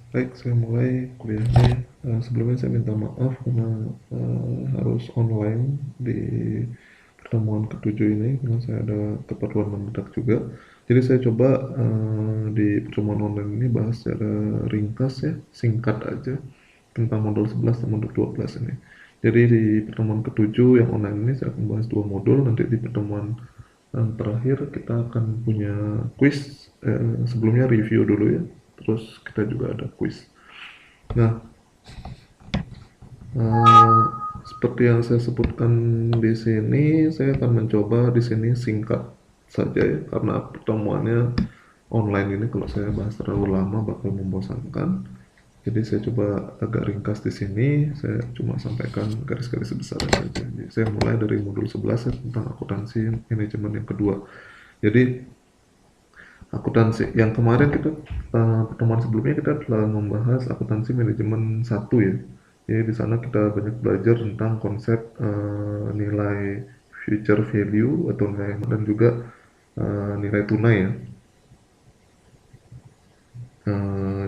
Baik, saya mulai kuliahnya. Sebelumnya saya minta maaf karena harus online di pertemuan ketujuh ini karena saya ada keperluan mendadak juga. Jadi saya coba di pertemuan online ini bahas secara ringkas ya, singkat aja tentang modul 11 dan modul 12 ini. Jadi di pertemuan ketujuh yang online ini saya akan bahas dua modul. Nanti di pertemuan terakhir kita akan punya quiz. Sebelumnya review dulu ya, terus kita juga ada quiz. Nah, eh, seperti yang saya sebutkan di sini, saya akan mencoba di sini singkat saja ya, karena pertemuannya online ini kalau saya bahas terlalu lama bakal membosankan. Jadi saya coba agak ringkas di sini, saya cuma sampaikan garis-garis besar saja. Jadi saya mulai dari modul 11 ya, tentang akuntansi manajemen yang kedua. Jadi akuntansi yang kemarin kita pertemuan sebelumnya kita telah membahas akuntansi manajemen satu ya. Jadi di sana kita banyak belajar tentang konsep nilai future value atau nilai dan juga nilai tunai ya.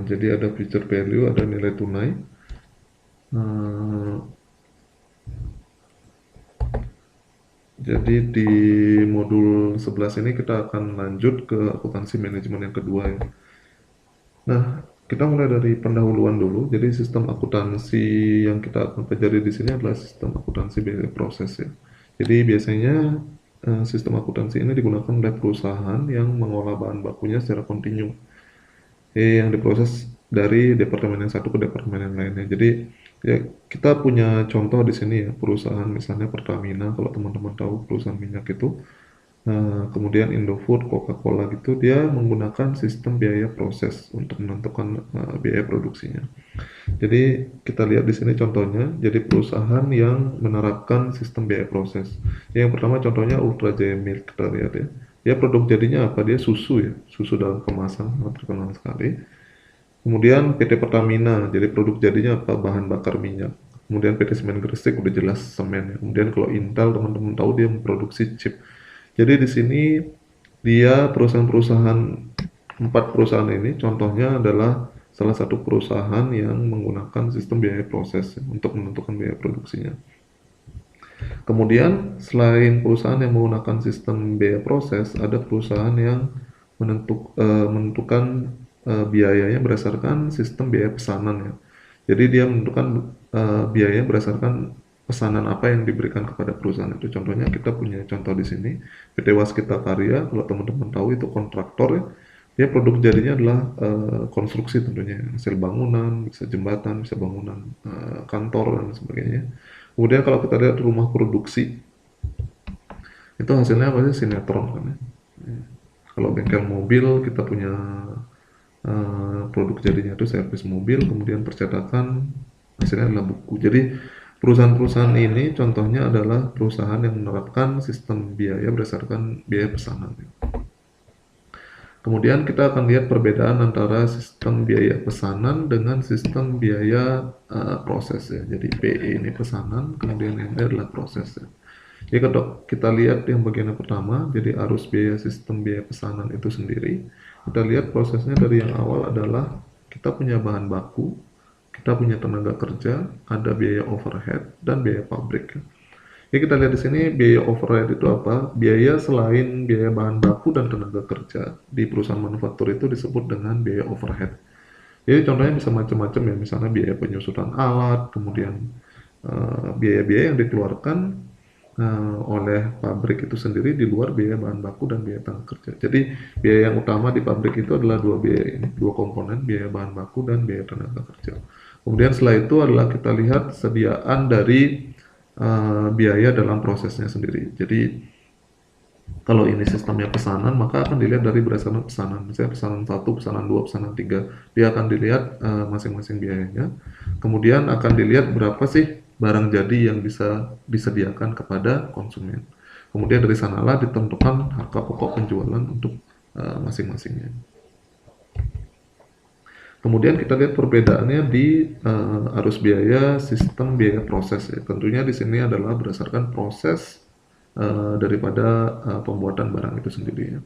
Jadi ada future value, ada nilai tunai. Eh, jadi di modul 11 ini kita akan lanjut ke akuntansi manajemen yang kedua ya. Nah, kita mulai dari pendahuluan dulu. Jadi sistem akuntansi yang kita akan pelajari di sini adalah sistem akuntansi biaya proses ya. Jadi biasanya sistem akuntansi ini digunakan oleh perusahaan yang mengolah bahan bakunya secara kontinu. Yang diproses dari departemen yang satu ke departemen yang lainnya. Jadi ya kita punya contoh di sini ya, perusahaan misalnya Pertamina, kalau teman-teman tahu perusahaan minyak itu. Kemudian Indofood, Coca-Cola gitu, dia menggunakan sistem biaya proses untuk menentukan biaya produksinya. Jadi kita lihat di sini contohnya, jadi perusahaan yang menerapkan sistem biaya proses. Yang pertama contohnya Ultra Jaya Milk, kita lihat ya. Dia produk jadinya apa? Dia susu ya, susu dalam kemasan, sangat terkenal sekali. Kemudian PT Pertamina, jadi produk jadinya apa? Bahan bakar minyak. Kemudian PT Semen Gresik udah jelas semen ya. Kemudian kalau Intel teman-teman tahu dia memproduksi chip. Jadi di sini dia perusahaan-perusahaan, empat perusahaan ini contohnya adalah salah satu perusahaan yang menggunakan sistem biaya proses ya, untuk menentukan biaya produksinya. Kemudian selain perusahaan yang menggunakan sistem biaya proses, ada perusahaan yang menentukan biayanya berdasarkan sistem biaya pesanan ya. Jadi dia menentukan biaya berdasarkan pesanan apa yang diberikan kepada perusahaan itu. Contohnya kita punya contoh di sini PT Waskita Karya, kalau teman-teman tahu itu kontraktor ya. Dia produk jadinya adalah konstruksi tentunya, hasil bangunan, bisa jembatan, bisa bangunan kantor dan sebagainya. Kemudian kalau kita lihat rumah produksi, itu hasilnya apa sih? Sinetron kan ya. Kalau bengkel mobil kita punya produk jadinya itu servis mobil, kemudian percetakan hasilnya adalah buku. Jadi perusahaan-perusahaan ini contohnya adalah perusahaan yang menerapkan sistem biaya berdasarkan biaya pesanan. Kemudian kita akan lihat perbedaan antara sistem biaya pesanan dengan sistem biaya proses ya. Jadi PE ini pesanan, kemudian yang ini adalah proses ya. Jadi kalau kita lihat yang bagian yang pertama, jadi arus biaya sistem biaya pesanan itu sendiri, kita lihat prosesnya dari yang awal adalah kita punya bahan baku, kita punya tenaga kerja, ada biaya overhead dan biaya pabrik. Jadi kita lihat di sini biaya overhead itu apa? Biaya selain biaya bahan baku dan tenaga kerja di perusahaan manufaktur itu disebut dengan biaya overhead. Jadi contohnya bisa macam-macam ya, misalnya biaya penyusutan alat, kemudian biaya-biaya yang dikeluarkan oleh pabrik itu sendiri di luar biaya bahan baku dan biaya tenaga kerja. Jadi biaya yang utama di pabrik itu adalah dua biaya ini, dua komponen, biaya bahan baku dan biaya tenaga kerja. Kemudian setelah itu adalah kita lihat sediaan dari biaya dalam prosesnya sendiri. Jadi kalau ini sistemnya pesanan, maka akan dilihat dari berdasarkan pesanan. Misalnya pesanan 1, pesanan 2, pesanan 3. Dia akan dilihat masing-masing biayanya. Kemudian akan dilihat berapa sih barang jadi yang bisa disediakan kepada konsumen. Kemudian dari sanalah ditentukan harga pokok penjualan untuk masing-masingnya. Kemudian kita lihat perbedaannya di arus biaya sistem biaya proses ya. Tentunya di sini adalah berdasarkan proses daripada pembuatan barang itu sendiri ya.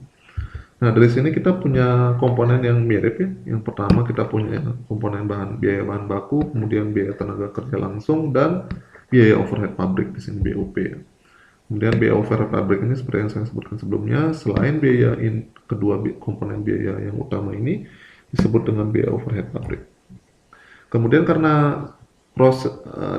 Nah, dari sini kita punya komponen yang mirip ya. Yang pertama kita punya komponen biaya bahan baku, kemudian biaya tenaga kerja langsung, dan biaya overhead pabrik di sini BOP ya. Kemudian biaya overhead pabrik ini seperti yang saya sebutkan sebelumnya, selain kedua komponen biaya yang utama ini disebut dengan biaya overhead pabrik. Kemudian karena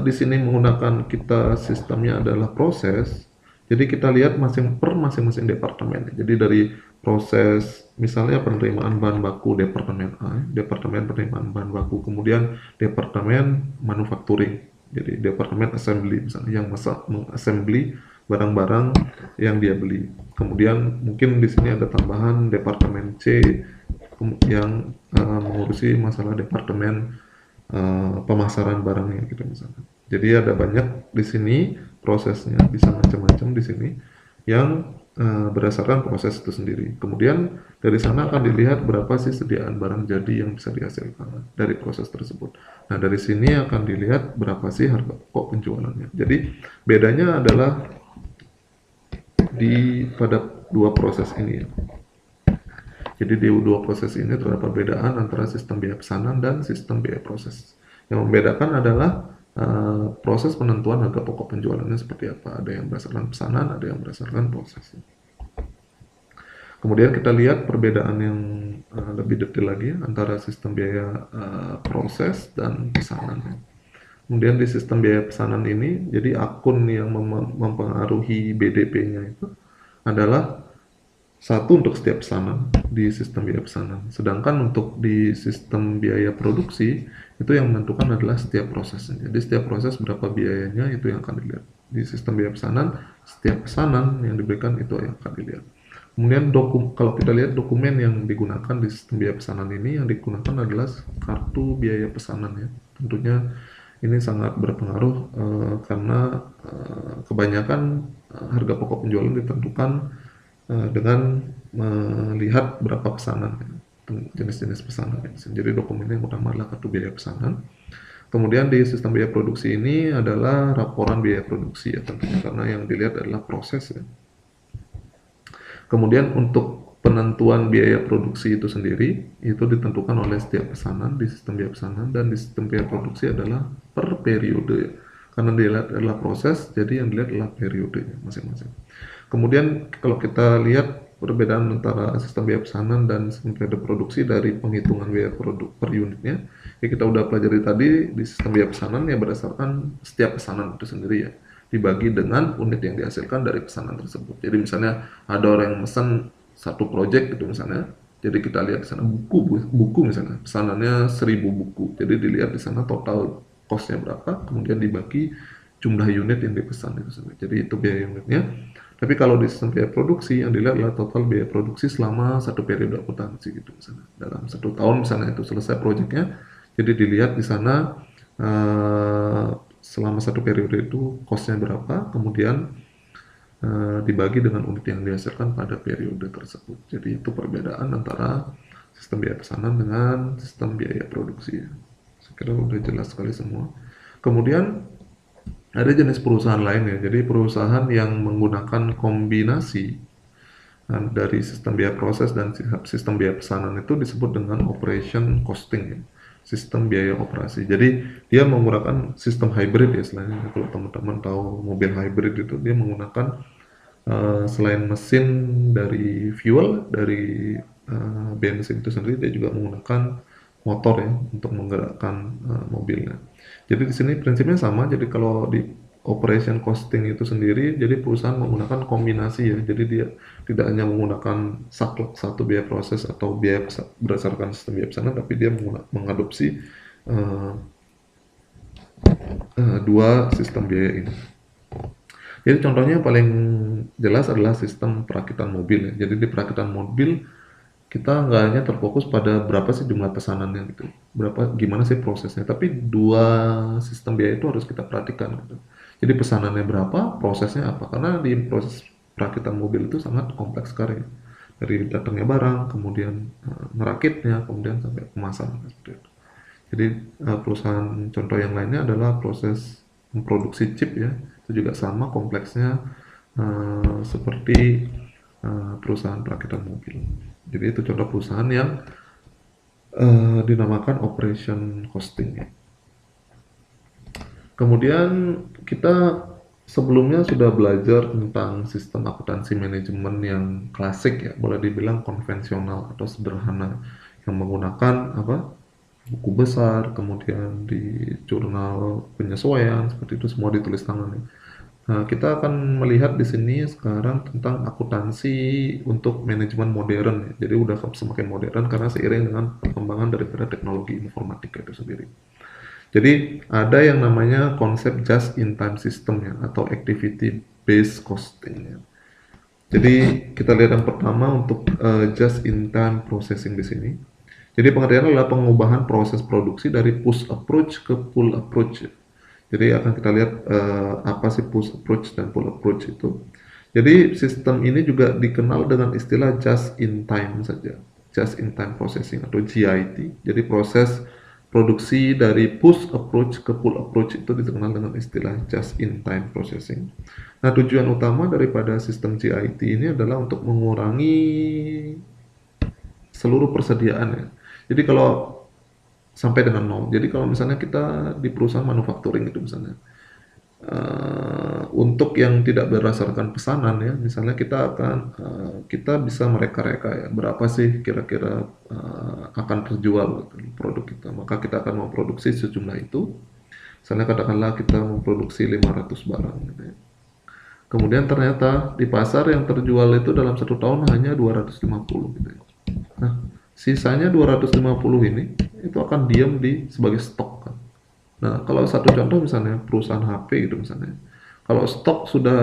di sini menggunakan kita sistemnya adalah proses, jadi kita lihat masing-masing departemen. Jadi dari proses misalnya penerimaan bahan baku departemen A, departemen penerimaan bahan baku, kemudian departemen manufacturing, jadi departemen assembly misalnya yang mengassembly barang-barang yang dia beli. Kemudian mungkin di sini ada tambahan departemen C yang mengurusi masalah departemen pemasaran barangnya gitu misalnya. Jadi ada banyak di sini prosesnya, bisa macam-macam di sini yang berdasarkan proses itu sendiri. Kemudian dari sana akan dilihat berapa sih sediaan barang jadi yang bisa dihasilkan dari proses tersebut. Nah, dari sini akan dilihat berapa sih harga pokok penjualannya. Jadi bedanya adalah pada dua proses ini ya. Jadi di dua proses ini terdapat perbedaan antara sistem biaya pesanan dan sistem biaya proses. Yang membedakan adalah proses penentuan harga pokok penjualannya seperti apa. Ada yang berdasarkan pesanan, ada yang berdasarkan proses. Kemudian kita lihat perbedaan yang lebih detail lagi antara sistem biaya proses dan pesanan. Kemudian di sistem biaya pesanan ini, jadi akun yang mempengaruhi BDP-nya itu adalah satu untuk setiap pesanan di sistem biaya pesanan. Sedangkan untuk di sistem biaya produksi, itu yang menentukan adalah setiap prosesnya. Jadi setiap proses berapa biayanya itu yang akan dilihat. Di sistem biaya pesanan, setiap pesanan yang diberikan itu yang akan dilihat. Kemudian kalau kita lihat dokumen yang digunakan di sistem biaya pesanan ini, yang digunakan adalah kartu biaya pesanan ya. Tentunya ini sangat berpengaruh karena kebanyakan harga pokok penjualan ditentukan dengan melihat berapa pesanan, jenis-jenis pesanan. Jadi dokumen yang utama adalah kartu biaya pesanan. Kemudian di sistem biaya produksi ini adalah laporan biaya produksi ya tentunya, karena yang dilihat adalah proses ya. Kemudian untuk penentuan biaya produksi itu sendiri itu ditentukan oleh setiap pesanan di sistem biaya pesanan, dan di sistem biaya produksi adalah per periode ya. Karena dilihat adalah proses, jadi yang dilihat adalah periodenya masing-masing. Kemudian kalau kita lihat perbedaan antara sistem biaya pesanan dan sistem biaya produksi dari penghitungan biaya produk per unitnya, ya kita udah pelajari tadi di sistem biaya pesanan ya berdasarkan setiap pesanan itu sendiri ya, dibagi dengan unit yang dihasilkan dari pesanan tersebut. Jadi misalnya ada orang yang pesan satu project gitu misalnya, jadi kita lihat di sana buku misalnya pesanannya 1000 buku, jadi dilihat di sana total costnya berapa, kemudian dibagi jumlah unit yang dipesan itu sendiri. Jadi itu biaya unitnya. Tapi kalau di sistem biaya produksi yang dilihat adalah total biaya produksi selama satu periode akuntansi gitu misalnya. Dalam 1 tahun misalnya itu selesai proyeknya, jadi dilihat di sana selama satu periode itu costnya berapa, kemudian dibagi dengan unit yang dihasilkan pada periode tersebut. Jadi itu perbedaan antara sistem biaya pesanan dengan sistem biaya produksi. Saya kira udah jelas sekali semua. Kemudian ada jenis perusahaan lain ya, jadi perusahaan yang menggunakan kombinasi dari sistem biaya proses dan sistem biaya pesanan itu disebut dengan operation costing ya, sistem biaya operasi. Jadi dia menggunakan sistem hybrid ya, selain kalau teman-teman tahu mobil hybrid itu dia menggunakan selain mesin dari fuel, dari bensin itu sendiri, dia juga menggunakan motor ya untuk menggerakkan mobilnya. Jadi di sini prinsipnya sama. Jadi kalau di operation costing itu sendiri, jadi perusahaan menggunakan kombinasi ya. Jadi dia tidak hanya menggunakan satu biaya proses atau biaya berdasarkan sistem biaya pesanan, tapi dia mengadopsi dua sistem biaya ini. Jadi contohnya yang paling jelas adalah sistem perakitan mobil ya. Jadi di perakitan mobil kita nggak hanya terfokus pada berapa sih jumlah pesanannya gitu, gimana sih prosesnya, tapi dua sistem biaya itu harus kita perhatikan gitu. Jadi pesanannya berapa, prosesnya apa, karena di proses perakitan mobil itu sangat kompleks sekali, dari datangnya barang, kemudian ngerakitnya, kemudian sampai pemasangan seperti itu. Jadi perusahaan contoh yang lainnya adalah proses memproduksi chip ya, itu juga sama kompleksnya seperti perusahaan perakitan mobil. Jadi itu contoh perusahaan yang dinamakan operation costing ya. Kemudian kita sebelumnya sudah belajar tentang sistem akuntansi manajemen yang klasik ya, boleh dibilang konvensional atau sederhana, yang menggunakan apa, buku besar, kemudian di jurnal penyesuaian seperti itu semua ditulis tangan ya. Nah, kita akan melihat di sini sekarang tentang akuntansi untuk manajemen modern ya. Jadi udah semakin modern karena seiring dengan perkembangan daripada teknologi informatika itu sendiri. Jadi ada yang namanya konsep just in time system ya atau activity based costing ya. Jadi kita lihat yang pertama untuk just in time processing di sini. Jadi pengertiannya adalah pengubahan proses produksi dari push approach ke pull approach. Jadi akan kita lihat apa sih push approach dan pull approach itu. Jadi sistem ini juga dikenal dengan istilah just in time saja, just in time processing atau JIT. Jadi proses produksi dari push approach ke pull approach itu dikenal dengan istilah just in time processing. Nah, tujuan utama daripada sistem JIT ini adalah untuk mengurangi seluruh persediaan ya. Jadi kalau sampai dengan nol. Jadi kalau misalnya kita di perusahaan manufacturing itu misalnya untuk yang tidak berdasarkan pesanan ya, misalnya kita bisa mereka-reka ya berapa sih kira-kira akan terjual gitu, produk kita. Maka kita akan memproduksi sejumlah itu. Misalnya katakanlah kita memproduksi 500 barang gitu ya. Kemudian ternyata di pasar yang terjual itu dalam satu tahun hanya 250 gitu ya. Nah, sisanya 250 ini itu akan diam di sebagai stok kan. Nah, kalau satu contoh misalnya perusahaan HP gitu misalnya. Kalau stok sudah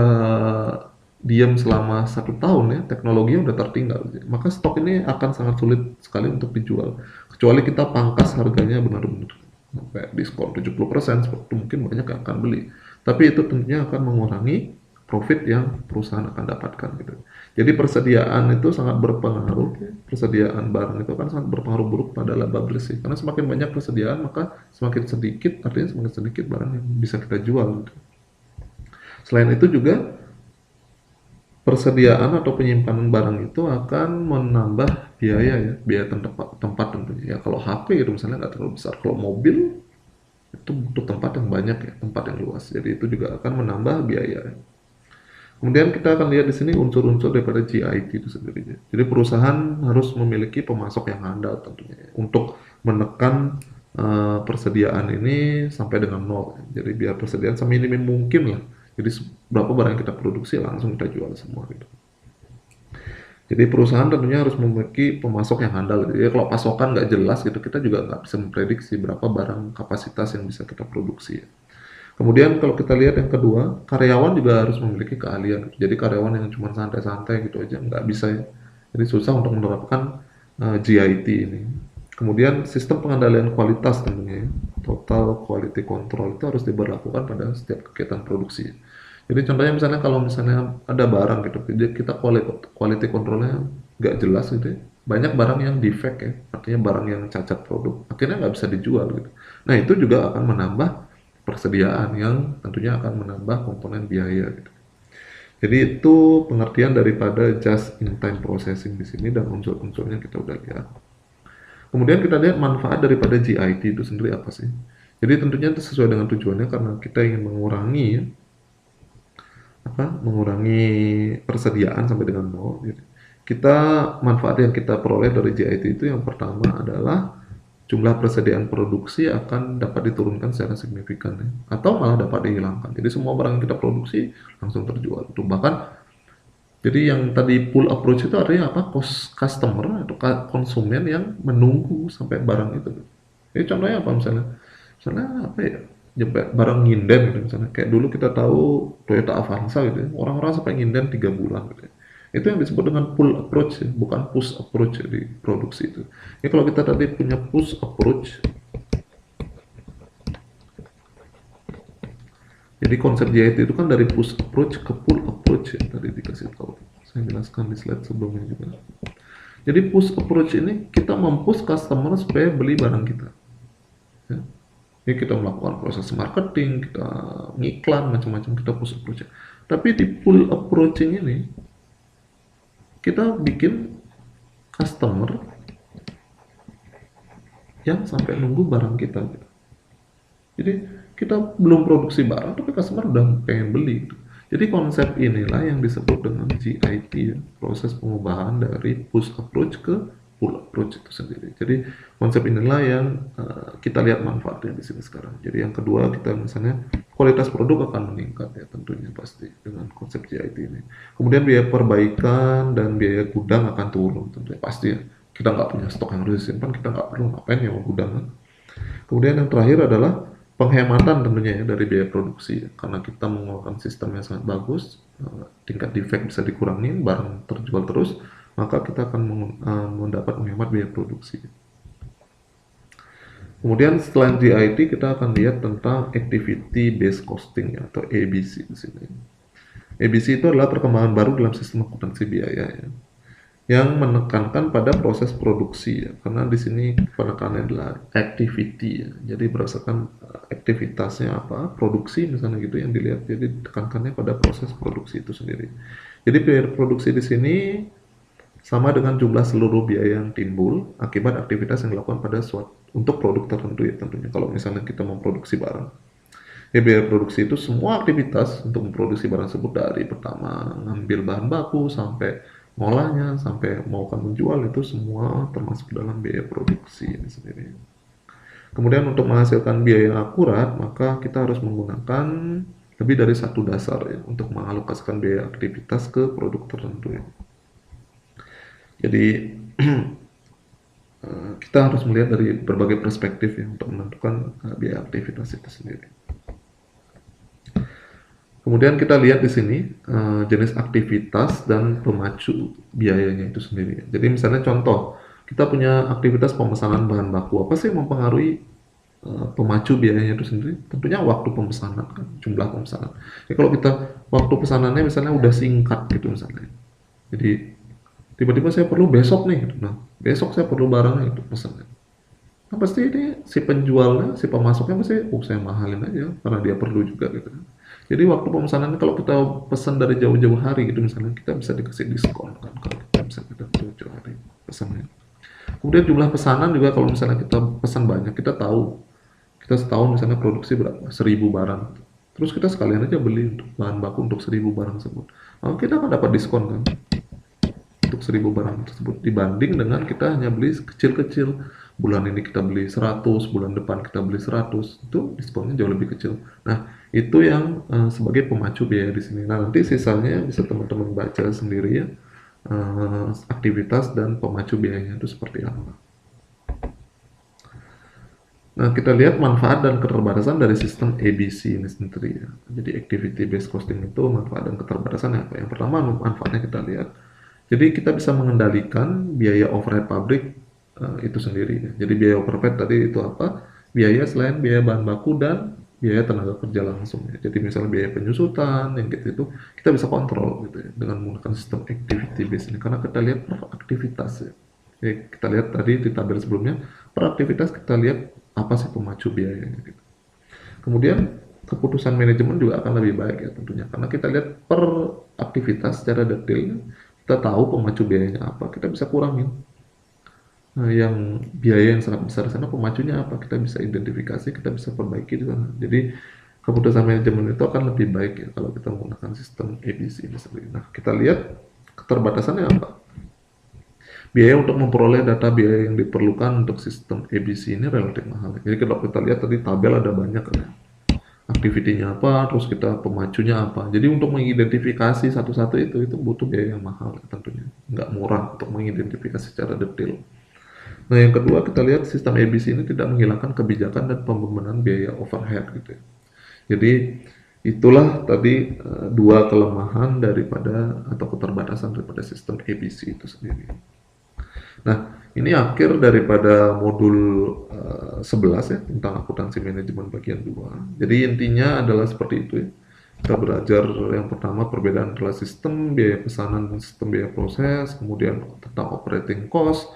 diam selama satu tahun ya, teknologinya udah tertinggal. Maka stok ini akan sangat sulit sekali untuk dijual. Kecuali kita pangkas harganya benar-benar sampai diskon 70%, seperti itu mungkin banyak yang akan beli. Tapi itu tentunya akan mengurangi profit yang perusahaan akan dapatkan gitu. Jadi persediaan itu sangat berpengaruh, ya. Persediaan barang itu kan sangat berpengaruh buruk pada laba bersih. Karena semakin banyak persediaan maka semakin sedikit, artinya semakin sedikit barang yang bisa kita jual. Gitu. Selain itu juga persediaan atau penyimpanan barang itu akan menambah biaya ya, biaya tempat tentunya. Ya kalau HP itu misalnya nggak terlalu besar, kalau mobil itu butuh tempat yang banyak ya, tempat yang luas. Jadi itu juga akan menambah biaya. Kemudian kita akan lihat di sini unsur-unsur daripada GIT itu sendiri. Jadi perusahaan harus memiliki pemasok yang handal tentunya untuk menekan persediaan ini sampai dengan nol. Jadi biar persediaan seminim mungkin lah. Jadi berapa barang yang kita produksi langsung kita jual semua gitu. Jadi perusahaan tentunya harus memiliki pemasok yang handal. Jadi kalau pasokan nggak jelas gitu, kita juga nggak bisa memprediksi berapa barang kapasitas yang bisa kita produksi. Kemudian kalau kita lihat yang kedua, karyawan juga harus memiliki keahlian. Jadi karyawan yang cuma santai-santai gitu aja nggak bisa ya. Jadi susah untuk menerapkan GIT ini. Kemudian sistem pengendalian kualitas tentunya ya. Total Quality Control itu harus diberlakukan pada setiap kegiatan produksi. Jadi contohnya misalnya kalau misalnya ada barang gitu, jadi kita quality controlnya nggak jelas gitu ya. Banyak barang yang defect ya, artinya barang yang cacat produk, akhirnya nggak bisa dijual gitu. Nah itu juga akan menambah persediaan yang tentunya akan menambah komponen biaya gitu. Jadi itu pengertian daripada just in time processing di sini dan unsur-unsurnya kita udah lihat. Kemudian kita lihat manfaat daripada GIT itu sendiri apa sih? Jadi tentunya itu sesuai dengan tujuannya karena kita ingin mengurangi persediaan sampai dengan nol. Gitu. Kita manfaat yang kita peroleh dari GIT itu yang pertama adalah jumlah persediaan produksi akan dapat diturunkan secara signifikan ya. Atau malah dapat dihilangkan. Jadi semua barang yang kita produksi langsung terjual. Itu bahkan jadi yang tadi pull approach itu artinya apa? Customer atau konsumen yang menunggu sampai barang itu. Jadi contohnya apa misalnya? Misalnya apa ya? Barang nginden gitu misalnya. Kayak dulu kita tahu Toyota Avanza gitu ya. Orang-orang sampai nginden 3 bulan gitu ya. Itu yang disebut dengan pull approach ya, bukan push approach ya, di produksi itu. Ini kalau kita tadi punya push approach, jadi konsep JIT itu kan dari push approach ke pull approach ya, tadi dikasih tahu. Saya jelaskan di slide sebelumnya juga. Jadi push approach ini kita mempush customer supaya beli barang kita. Ya. Jadi kita melakukan proses marketing, kita ngiklan, macam-macam kita push approach. Tapi di pull approaching ini kita bikin customer yang sampai nunggu barang kita gitu. Jadi kita belum produksi barang tapi customer udah pengen beli gitu. Jadi konsep inilah yang disebut dengan GIT ya, proses pengubahan dari push approach ke pull approach itu sendiri. Jadi konsep inilah yang kita lihat manfaatnya di sini sekarang. Jadi yang kedua kita misalnya kualitas produk akan meningkat ya tentunya pasti dengan konsep GIT ini. Kemudian biaya perbaikan dan biaya gudang akan turun tentunya pasti ya. Kita nggak punya stok yang harus disimpan, kita nggak perlu ngapain ya mau gudang kan. Kemudian yang terakhir adalah penghematan tentunya ya dari biaya produksi ya. Karena kita menggunakan sistem yang sangat bagus, tingkat defect bisa dikurangi, barang terjual terus, maka kita akan mendapat menghemat biaya produksi. Kemudian setelah GIT kita akan lihat tentang activity based costing ya, atau ABC di sini. ABC itu adalah perkembangan baru dalam sistem akuntansi biaya ya, yang menekankan pada proses produksi ya, karena di sini penekanannya adalah activity ya, jadi berdasarkan aktivitasnya apa, produksi misalnya gitu yang dilihat, jadi tekankannya pada proses produksi itu sendiri. Jadi biaya produksi di sini sama dengan jumlah seluruh biaya yang timbul akibat aktivitas yang dilakukan pada suatu untuk produk tertentu ya tentunya. Kalau misalnya kita memproduksi barang, ya biaya produksi itu semua aktivitas untuk memproduksi barang tersebut dari pertama ngambil bahan baku sampai ngolahnya sampai mau akan menjual itu semua termasuk dalam biaya produksi ini sendiri. Kemudian untuk menghasilkan biaya yang akurat maka kita harus menggunakan lebih dari satu dasar ya untuk mengalokasikan biaya aktivitas ke produk tertentu ya. Jadi kita harus melihat dari berbagai perspektif ya untuk menentukan biaya aktivitas itu sendiri. Kemudian kita lihat di sini jenis aktivitas dan pemacu biayanya itu sendiri. Jadi misalnya contoh, kita punya aktivitas pemesanan bahan baku. Apa sih yang mempengaruhi pemacu biayanya itu sendiri? Tentunya waktu pemesanan kan, jumlah pemesanan. Jadi kalau kita waktu pesanannya misalnya udah singkat gitu misalnya. Jadi tiba-tiba saya perlu besok nih, gitu. Nah besok saya perlu barangnya itu pesannya. Nah pasti ini si penjualnya, si pemasoknya pasti, saya mahalin aja karena dia perlu juga gitu kan. Jadi waktu pemesanan kalau kita pesan dari jauh-jauh hari gitu misalnya kita bisa dikasih diskon kan kalau kita bisa kita jauh-jauh hari pesannya. Kemudian jumlah pesanan juga kalau misalnya kita pesan banyak kita tahu kita setahun misalnya produksi berapa 1000 barang. Terus kita sekalian aja beli untuk bahan baku untuk 1000 barang tersebut. Maka kita akan dapat diskon kan untuk 1000 barang tersebut dibanding dengan kita hanya beli kecil-kecil. Bulan ini kita beli 100, bulan depan kita beli 100, itu diskonnya jauh lebih kecil. Nah, itu yang sebagai pemacu biaya di sini. Nah, nanti sisanya bisa teman-teman baca sendiri ya, aktivitas dan pemacu biayanya itu seperti apa. Nah, kita lihat manfaat dan keterbatasan dari sistem ABC ini sendiri ya. Jadi activity based costing itu manfaat dan keterbatasannya apa? Yang pertama manfaatnya kita lihat. Jadi kita bisa mengendalikan biaya overhead pabrik itu sendiri ya. Jadi biaya overhead tadi itu apa? Biaya selain biaya bahan baku dan biaya tenaga kerja langsung ya. Jadi misalnya biaya penyusutan yang gitu itu kita bisa kontrol gitu ya dengan menggunakan sistem activity based ini karena kita lihat per aktivitas ya. Jadi kita lihat tadi di tabel sebelumnya per aktivitas kita lihat apa sih pemacu biayanya gitu. Kemudian keputusan manajemen juga akan lebih baik ya tentunya karena kita lihat per aktivitas secara detail kita tahu pemacu biayanya apa kita bisa kurangin. Nah, yang biaya yang sangat besar di sana pemacunya apa kita bisa identifikasi kita bisa perbaiki di sana. Jadi keputusan manajemen itu akan lebih baik ya kalau kita menggunakan sistem ABC ini sendiri. Nah kita lihat keterbatasannya apa? Biaya untuk memperoleh data biaya yang diperlukan untuk sistem ABC ini relatif mahal. Jadi kalau kita lihat tadi tabel ada banyak kan. Aktivitinya apa, terus kita pemacunya apa. Jadi untuk mengidentifikasi satu-satu itu butuh biaya yang mahal tentunya. Nggak murah untuk mengidentifikasi secara detail. Nah yang kedua kita lihat sistem ABC ini tidak menghilangkan kebijakan dan pembenahan biaya overhead gitu ya. Jadi itulah tadi dua kelemahan daripada atau keterbatasan daripada sistem ABC itu sendiri. Nah, ini akhir daripada modul 11 ya tentang akuntansi manajemen bagian 2. Jadi intinya adalah seperti itu ya. Kita belajar yang pertama perbedaan antara sistem biaya pesanan dan sistem biaya proses, kemudian tentang operating cost,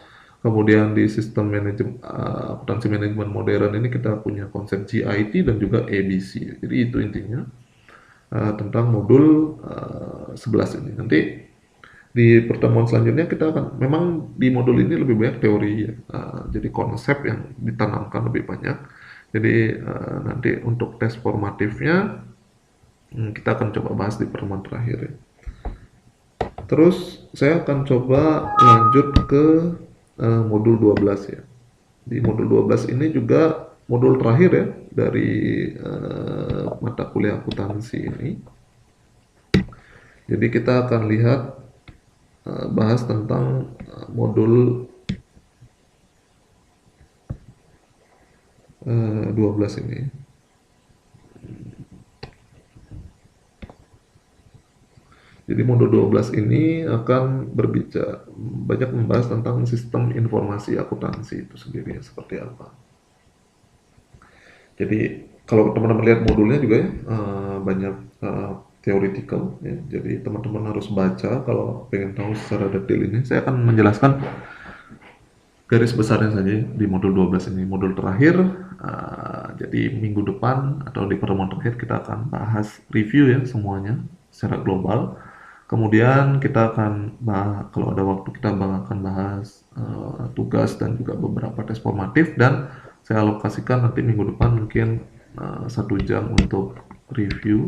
kemudian di sistem akuntansi manajemen modern ini kita punya konsep GIT dan juga ABC. Jadi itu intinya tentang modul 11 ini. Nanti Di pertemuan selanjutnya kita akan, memang di modul ini lebih banyak teori ya, jadi konsep yang ditanamkan lebih banyak. Jadi nanti untuk tes formatifnya kita akan coba bahas di pertemuan terakhir ya. Terus saya akan coba lanjut ke modul 12 ya. Di modul 12 ini juga modul terakhir ya dari mata kuliah akuntansi ini. Jadi kita akan lihat bahas tentang modul 12 ini. Jadi modul 12 ini akan berbicara banyak membahas tentang sistem informasi akuntansi itu sendiri seperti apa. Jadi kalau teman-teman lihat modulnya juga ya banyak theoretical ya. Jadi teman-teman harus baca kalau pengen tahu secara detail ini. Saya akan menjelaskan garis besarnya saja di modul 12 ini. Modul terakhir, jadi minggu depan atau di pertemuan terakhir kita akan bahas review ya semuanya secara global. Kemudian kita akan bahas, kalau ada waktu kita akan bahas tugas dan juga beberapa tes formatif, dan saya alokasikan nanti minggu depan mungkin 1 jam untuk review,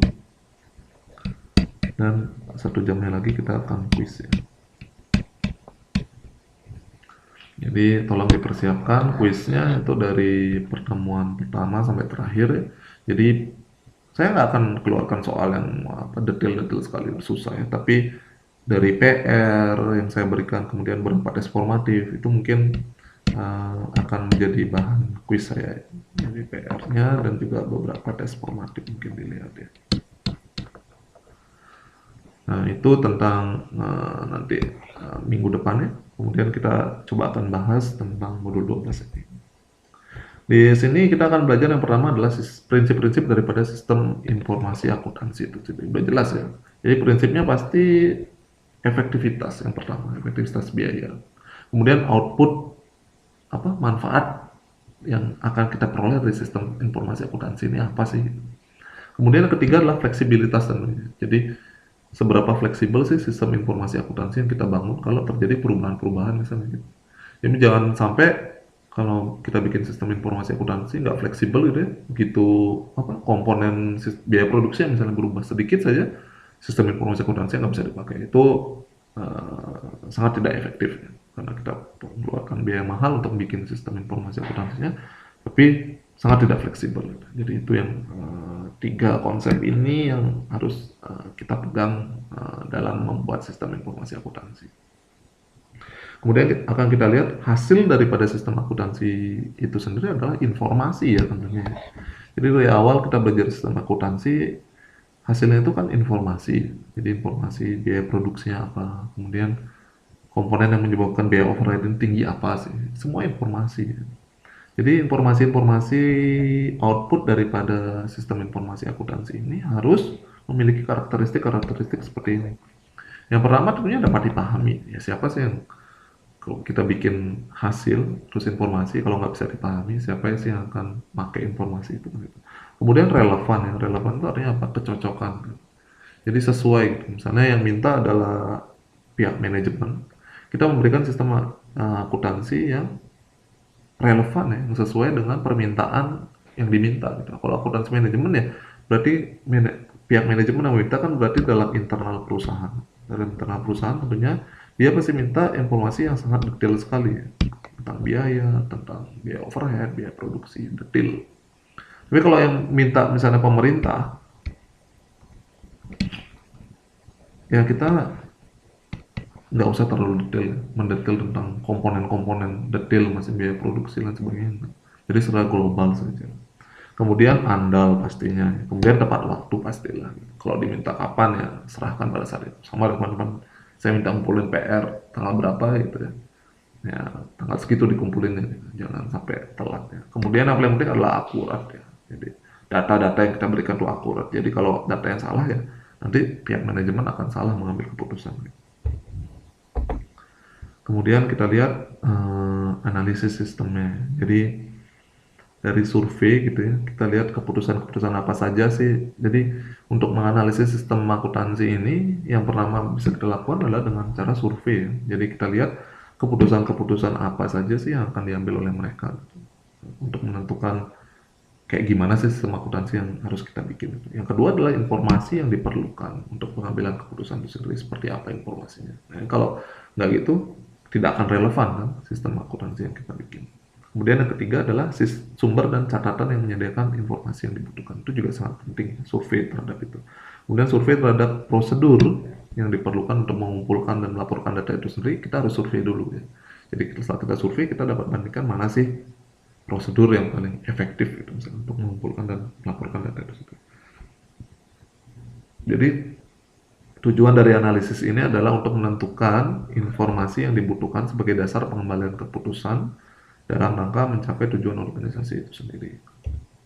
dan 1 jamnya lagi kita akan quiz ya. Jadi tolong dipersiapkan kuisnya itu dari pertemuan pertama sampai terakhir ya. Jadi saya nggak akan keluarkan soal yang detail-detail sekali, susah ya. Tapi dari PR yang saya berikan, kemudian beberapa tes formatif itu mungkin akan menjadi bahan kuis saya. Jadi PR-nya dan juga beberapa tes formatif mungkin dilihat ya. Nah, itu tentang nanti minggu depannya. Kemudian kita coba akan bahas tentang modul 12 ini. Di sini kita akan belajar yang pertama adalah prinsip-prinsip daripada sistem informasi akuntansi itu. Jadi udah jelas ya. Jadi prinsipnya pasti efektivitas yang pertama, efektivitas biaya. Kemudian output manfaat yang akan kita peroleh dari sistem informasi akuntansi ini apa sih? Kemudian yang ketiga adalah fleksibilitas tentunya. Jadi seberapa fleksibel sih sistem informasi akuntansi yang kita bangun kalau terjadi perubahan-perubahan misalnya gitu. Jadi jangan sampai kalau kita bikin sistem informasi akuntansi nggak fleksibel gitu ya, begitu komponen biaya produksi yang misalnya berubah sedikit saja, sistem informasi akuntansi nggak bisa dipakai. Itu sangat tidak efektif ya, karena kita mengeluarkan biaya mahal untuk bikin sistem informasi akuntansinya, tapi sangat tidak fleksibel. Jadi itu yang 3 konsep ini yang harus kita pegang dalam membuat sistem informasi akuntansi. Kemudian akan kita lihat hasil daripada sistem akuntansi itu sendiri adalah informasi ya tentunya. Jadi dari awal kita belajar sistem akuntansi, hasilnya itu kan informasi. Jadi informasi biaya produksinya apa, kemudian komponen yang menyebabkan biaya overhead tinggi apa sih, semua informasi. Jadi informasi-informasi output daripada sistem informasi akuntansi ini harus memiliki karakteristik-karakteristik seperti ini. Yang pertama tentunya dapat dipahami. Ya siapa sih yang, kalau kita bikin hasil terus informasi kalau nggak bisa dipahami, siapa sih yang akan pakai informasi itu gitu. Kemudian relevan ya. Relevan itu artinya apa? Kecocokan. Jadi sesuai gitu. Misalnya yang minta adalah pihak manajemen, kita memberikan sistem akuntansi yang relevan ya, yang sesuai dengan permintaan yang diminta gitu. Kalau akuntansi manajemen ya berarti pihak manajemen yang meminta kan berarti dalam internal perusahaan. Dalam internal perusahaan tentunya dia pasti minta informasi yang sangat detail sekali ya, tentang biaya overhead, biaya produksi, detail. Tapi kalau yang minta misalnya pemerintah, ya kita nggak usah terlalu detail, mendetail tentang komponen-komponen detail masih biaya produksi dan sebagainya. Jadi secara global saja. Kemudian andal pastinya, kemudian tepat waktu pastilah. Kalau diminta kapan ya serahkan pada saat itu. Sama teman-teman, saya minta ngumpulin PR tanggal berapa gitu ya. Ya tanggal segitu dikumpulin ya, jangan sampai telat ya. Kemudian yang paling penting adalah akurat ya. Jadi data-data yang kita berikan itu akurat. Jadi kalau data yang salah ya nanti pihak manajemen akan salah mengambil keputusan. Kemudian kita lihat analisis sistemnya. Jadi dari survei gitu ya, kita lihat keputusan-keputusan apa saja sih. Jadi untuk menganalisis sistem akuntansi ini, yang pertama bisa kita lakukan adalah dengan cara survei ya. Jadi kita lihat keputusan-keputusan apa saja sih yang akan diambil oleh mereka gitu, untuk menentukan kayak gimana sih sistem akuntansi yang harus kita bikin. Yang kedua adalah informasi yang diperlukan untuk pengambilan keputusan itu sendiri, seperti apa informasinya. Nah, kalau nggak gitu, tidak akan relevan kan sistem akuntansi yang kita bikin. Kemudian yang ketiga adalah sumber dan catatan yang menyediakan informasi yang dibutuhkan. Itu juga sangat penting, survei terhadap itu. Kemudian survei terhadap prosedur yang diperlukan untuk mengumpulkan dan melaporkan data itu sendiri, kita harus survei dulu ya. Jadi setelah kita survei, kita dapat bandingkan mana sih prosedur yang paling efektif gitu, misalnya untuk mengumpulkan dan melaporkan data itu sendiri. Jadi tujuan dari analisis ini adalah untuk menentukan informasi yang dibutuhkan sebagai dasar pengembalian keputusan dalam rangka mencapai tujuan organisasi itu sendiri.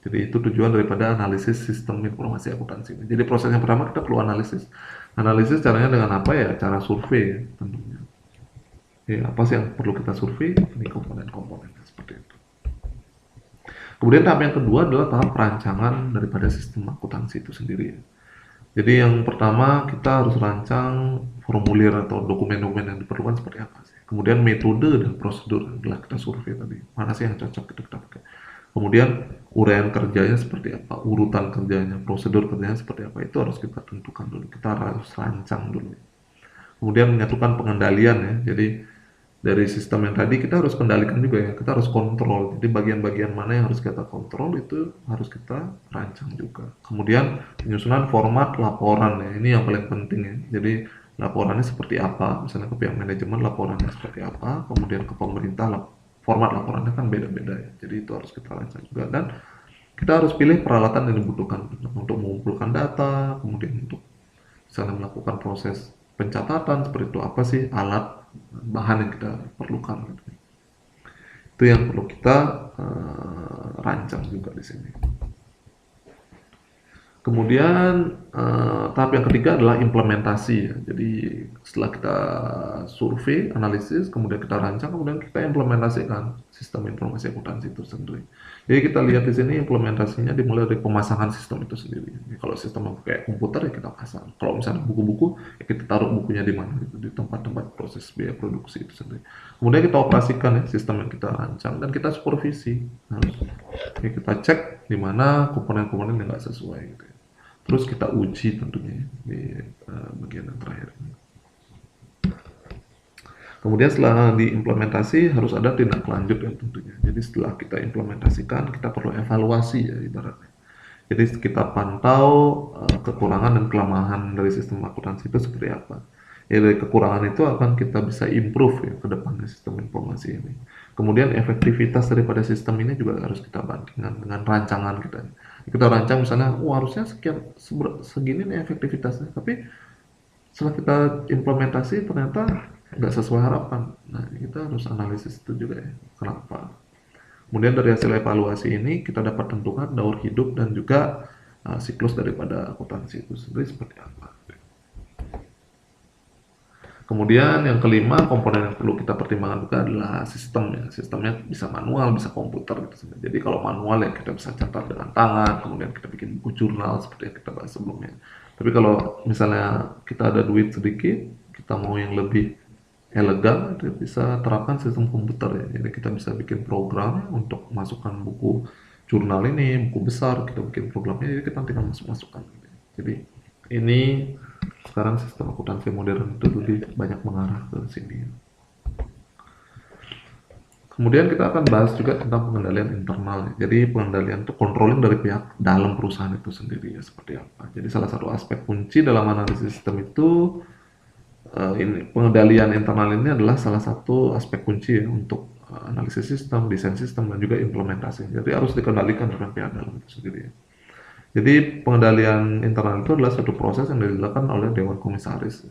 Jadi itu tujuan daripada analisis sistem informasi akuntansi. Jadi proses yang pertama kita perlu analisis. Analisis caranya dengan apa ya? Cara survei tentunya. Ya, apa sih yang perlu kita survei? Ini komponen-komponennya seperti itu. Kemudian tahap yang kedua adalah tahap perancangan daripada sistem akuntansi itu sendiri. Jadi yang pertama kita harus rancang formulir atau dokumen-dokumen yang diperlukan seperti apa sih. Kemudian metode dan prosedur adalah kita survei tadi. Mana sih yang cocok kita pakai. Kemudian uraian kerjanya seperti apa, urutan kerjanya, prosedur kerjanya seperti apa, itu harus kita tentukan dulu. Kita harus rancang dulu. Kemudian menyatukan pengendalian ya. Jadi dari sistem yang tadi kita harus kendalikan juga ya, kita harus kontrol. Jadi bagian-bagian mana yang harus kita kontrol itu harus kita rancang juga. Kemudian penyusunan format laporan ya, ini yang paling penting ya. Jadi laporannya seperti apa, misalnya ke pihak manajemen laporannya seperti apa, kemudian ke pemerintah format laporannya kan beda-beda ya. Jadi itu harus kita rancang juga, dan kita harus pilih peralatan yang dibutuhkan untuk mengumpulkan data, kemudian untuk misalnya melakukan proses pencatatan seperti itu, apa sih alat bahan yang kita perlukan gitu. Itu yang perlu kita rancang juga di sini. Kemudian tahap yang ketiga adalah implementasi ya. Jadi setelah kita survei, analisis, kemudian kita rancang, kemudian kita implementasikan sistem informasi akuntansi itu sendiri. Jadi kita lihat di sini implementasinya dimulai dari pemasangan sistem itu sendiri. Jadi, kalau sistem kayak komputer ya kita pasang. Kalau misalnya buku-buku ya kita taruh bukunya di mana gitu, di tempat-tempat proses biaya produksi itu sendiri. Kemudian kita operasikan ya sistem yang kita rancang, dan kita supervisi. Harus ya, kita cek di mana komponen-komponen yang nggak sesuai gitu. Terus kita uji tentunya di bagian yang terakhir. Kemudian setelah diimplementasi harus ada tindak lanjut ya tentunya. Jadi setelah kita implementasikan kita perlu evaluasi ya ibaratnya. Jadi kita pantau kekurangan dan kelemahan dari sistem akuntansi itu seperti apa. Ya dari kekurangan itu akan kita bisa improve ya ke depannya sistem informasi ini. Kemudian efektivitas daripada sistem ini juga harus kita bandingkan dengan rancangan kita. Kita rancang misalnya, harusnya sekian segini nih efektivitasnya, tapi setelah kita implementasi ternyata nggak sesuai harapan. Nah, kita harus analisis itu juga ya, kenapa. Kemudian dari hasil evaluasi ini kita dapat tentukan daur hidup dan juga siklus daripada akuntansi itu sendiri seperti apa. Kemudian yang kelima, komponen yang perlu kita pertimbangkan juga adalah sistemnya. Sistemnya bisa manual, bisa komputer gitu. Jadi kalau manual ya kita bisa catat dengan tangan, kemudian kita bikin buku jurnal seperti yang kita bahas sebelumnya. Tapi kalau misalnya kita ada duit sedikit, kita mau yang lebih elegan, kita bisa terapkan sistem komputer ya. Jadi kita bisa bikin program untuk masukkan buku jurnal ini, buku besar, kita bikin programnya, jadi kita tinggal masukkan. Jadi ini sekarang sistem akuntansi modern itu lebih banyak mengarah ke sini. Kemudian kita akan bahas juga tentang pengendalian internal. Jadi pengendalian itu controlling dari pihak dalam perusahaan itu sendiri ya, seperti apa. Jadi salah satu aspek kunci dalam analisis sistem itu ini pengendalian internal ini adalah salah satu aspek kunci ya, untuk analisis sistem, desain sistem, dan juga implementasi. Jadi harus dikendalikan dengan pihak dalam itu sendiri ya. Jadi pengendalian internal itu adalah suatu proses yang dilakukan oleh dewan komisaris,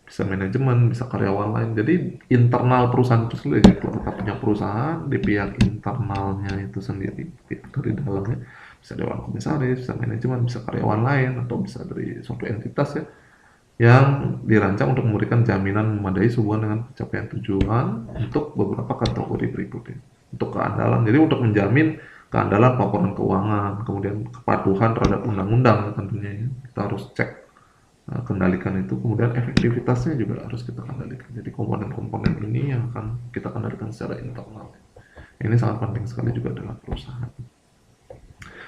bisa manajemen, bisa karyawan lain. Jadi internal perusahaan itu sendiri, kalau kita punya perusahaan di pihak internalnya itu sendiri, dari dalamnya bisa dewan komisaris, bisa manajemen, bisa karyawan lain, atau bisa dari suatu entitas ya, yang dirancang untuk memberikan jaminan memadai sehubungan dengan pencapaian tujuan untuk beberapa kategori berikutnya. Untuk keandalan, jadi untuk menjamin keandalan laporan keuangan, kemudian kepatuhan terhadap undang-undang tentunya ya. Kita harus cek kendalikan itu, kemudian efektivitasnya juga harus kita kendalikan. Jadi komponen-komponen ini yang akan kita kendalikan secara internal. Ini sangat penting sekali juga dalam perusahaan.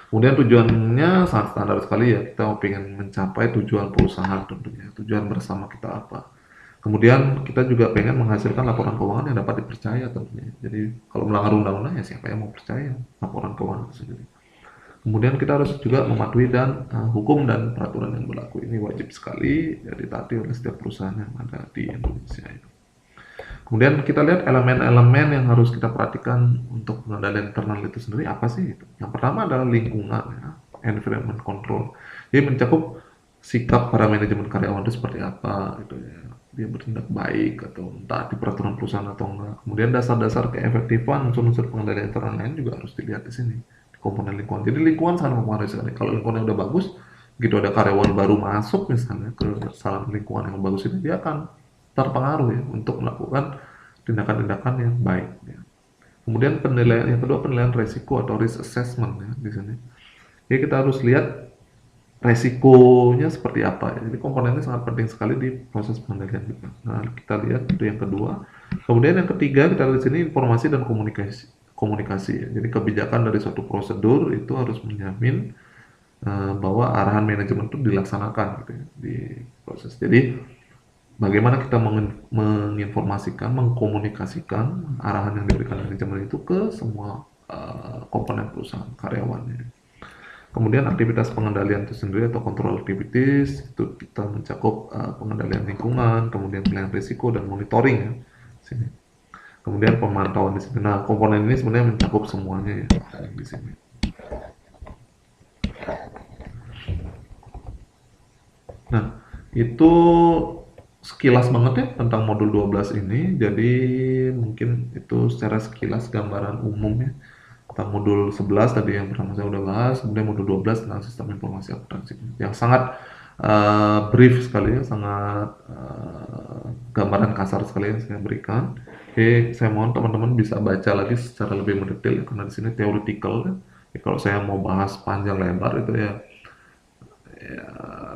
Kemudian tujuannya sangat standar sekali ya, kita ingin mencapai tujuan perusahaan tentunya, tujuan bersama kita apa. Kemudian kita juga pengen menghasilkan laporan keuangan yang dapat dipercaya tentunya. Jadi kalau melanggar undang-undang ya siapa yang mau percaya laporan keuangan itu sendiri. Kemudian kita harus juga mematuhi dan hukum dan peraturan yang berlaku. Ini wajib sekali ya, ditaati oleh setiap perusahaan yang ada di Indonesia ini. Kemudian kita lihat elemen-elemen yang harus kita perhatikan untuk pengendalian internal itu sendiri apa sih itu. Yang pertama adalah lingkungan ya, environment control. Jadi mencakup sikap para manajemen karyawan itu seperti apa gitu ya. Dia bertindak baik atau taati peraturan perusahaan atau enggak. Kemudian dasar-dasar keefektifan unsur-unsur pengendalian internal lain juga harus dilihat di sini. Komponen lingkungan. Jadi lingkungan sangat mempengaruhi sekali. Kalau lingkungannya udah bagus, gitu ada karyawan baru masuk misalnya ke salah lingkungan yang bagus itu, dia akan terpengaruh ya untuk melakukan tindakan-tindakan yang baik ya. Kemudian penilaian yang kedua, penilaian resiko atau risk assessment ya di sini. Jadi kita harus lihat resikonya seperti apa ya. Jadi komponennya sangat penting sekali di proses pengendalian kita. Nah, kita lihat itu yang kedua. Kemudian yang ketiga kita lihat di sini informasi dan komunikasi ya. Jadi kebijakan dari suatu prosedur itu harus menjamin bahwa arahan manajemen itu dilaksanakan gitu ya, di proses. Jadi bagaimana kita menginformasikan, mengkomunikasikan arahan yang diberikan manajemen itu ke semua komponen perusahaan, karyawannya. Kemudian aktivitas pengendalian itu sendiri atau control activities itu kita mencakup pengendalian lingkungan, kemudian penilaian risiko dan monitoring ya. Sini. Kemudian pemantauan di sini. Nah, komponen ini sebenarnya mencakup semuanya ya di sini. Nah, itu sekilas banget ya tentang modul 12 ini. Jadi mungkin itu secara sekilas gambaran umum ya tentang modul 11 tadi yang pertama saya udah bahas, kemudian modul 12 tentang sistem informasi akuntansi yang sangat brief sekali ya, sangat gambaran kasar sekali yang saya berikan. Oke, saya mohon teman-teman bisa baca lagi secara lebih mendetail ya, karena di sini theoretical ya. Kalau saya mau bahas panjang lebar itu ya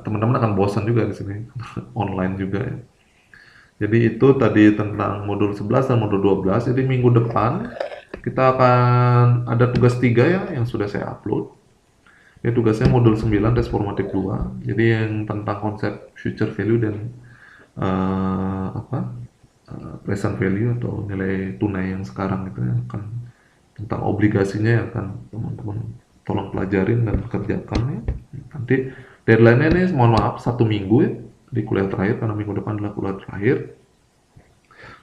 teman-teman akan bosan juga di sini online juga ya. Jadi itu tadi tentang modul 11 dan modul 12. Jadi minggu depan kita akan ada tugas 3 ya yang sudah saya upload. Ya tugasnya modul 9 transformatif 2. Jadi yang tentang konsep future value dan present value atau nilai tunai yang sekarang itu ya, akan tentang obligasinya ya, akan teman-teman tolong pelajarin dan kerjakan ya. Nanti deadline-nya ini mohon maaf 1 minggu ya di kuliah terakhir karena minggu depan adalah kuliah terakhir.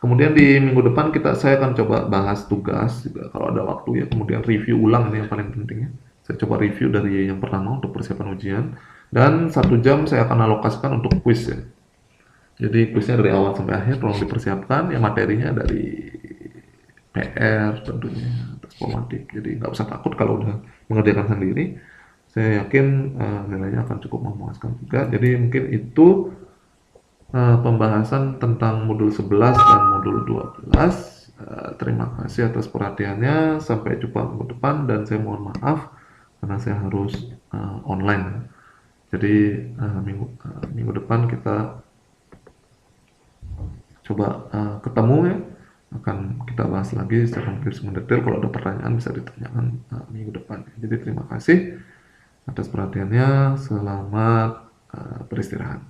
Kemudian di minggu depan saya akan coba bahas tugas juga kalau ada waktu ya. Kemudian review ulang ini yang paling penting ya. Saya coba review dari yang pertama untuk persiapan ujian dan 1 jam saya akan alokasikan untuk quiz ya. Jadi kuisnya dari awal sampai akhir tolong dipersiapkan ya, materinya dari PR tentunya transformatif. Jadi nggak usah takut kalau udah mengerjakan sendiri. Saya yakin nilainya akan cukup memuaskan juga. Jadi mungkin itu pembahasan tentang modul 11 dan modul 12. Terima kasih atas perhatiannya. Sampai jumpa minggu depan dan saya mohon maaf karena saya harus online. Jadi minggu depan kita coba ketemu ya, akan kita bahas lagi secara lebih mendetail. Kalau ada pertanyaan bisa ditanyakan minggu depan. Jadi terima kasih atas perhatiannya. Selamat beristirahat.